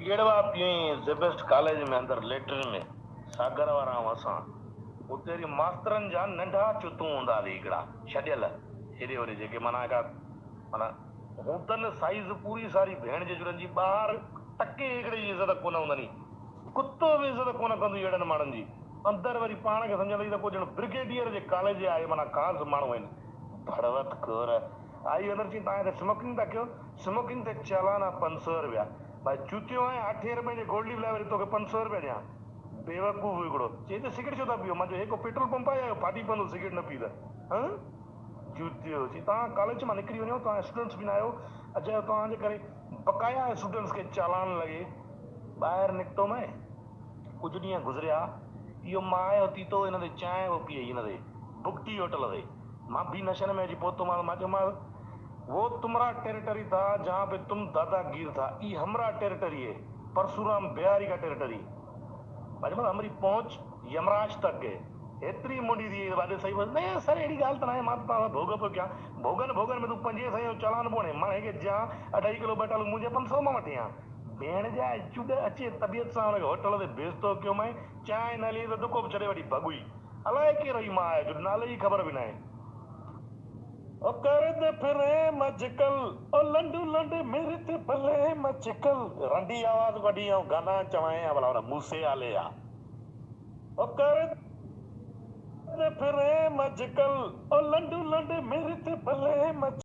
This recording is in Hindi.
गेड़वा पियई ज़बेस्ट कॉलेज में अंदर लेटरिन में सागर वारा असां उतेरी मास्तरन जा नंढा चुतू हूंदा हिकिड़ा छॾियल हेॾे होॾे जेके माना का माना हूतन साइज़ पूरी सारी भेण जे जुड़न जी ॿाहिरि टके हिकिड़े जी इज़त कोन हूंदनी कुत्तो बि इज़त कोन कंदो अहिड़नि माण्हुनि जी अंदर वरी पाण खे सम्झंदई त को ॼण ब्रिगेडियर जे कॉलेज जे आहे माना ख़ासि माण्हू आहिनि भड़वत खोर आई अंदर चई तव्हां हिते स्मोकिंग था कयो स्मोकिंग ते चालान आहे 500 रुपया भाई चूतियो आहे 8 रुपए जे गोल्डी लाइ वरी तोखे 500 रुपया ॾियां बेवकूफ़ हिकिड़ो चई त सिगरेट छो था पियो मां चयो हिकु पेट्रोल पंप आहे फाटी पवंदो सिगरेट न पी त हां चूतियो चई तव्हां कॉलेज मां निकिरी वञो तव्हां स्टूडेंट्स बि न आहियो अच्छा तव्हांजे करे बकाया स्टूडेंट्स खे चालान लॻे ॿाहिरि निकितो मैं कुछ ॾींहं गुज़रिया इहो मां आयो तीतो हिन ते चांहि उहो पीअई हिन ते बुगटी होटल ते मां बि नशे में अची पहुतो मां चयोमांसि वो तुम्हारा टेरिटरी था जहाँ पे तुम दादागीर था ये हमारा टेरिटरी है परशुराम बिहारी का टेरिटरी मतलब हमारी पहुंच यमराज तक है एतरी मुंडी थी वादे सही बस नहीं सर एड़ी गाल त नाहे मां त भोग पियो कयां भोगन में तू 5 सही चालान पोणे मां हिकु जा 2.5 किलो बटालू मुंहिंजे 500 मां वठी आ भेण जा चुड अचे तबियत सां होटल ते बेइज्जतो कयो मैं चांहि न ली त दुको बि छॾे वठी भॻुई अलाए केरु रही मां आयो जो नाले जी ख़बर बि न आहे ओ कर दे फिरे मजकल ओ लंडू लंडे मेरे ते भले मचकल रंडी आवाज वडी ऐं गाना चवाए भला मूसे आले आ ओ कर दे फिरे मजकल ओ लंडू लंडे मेरे ते भले मच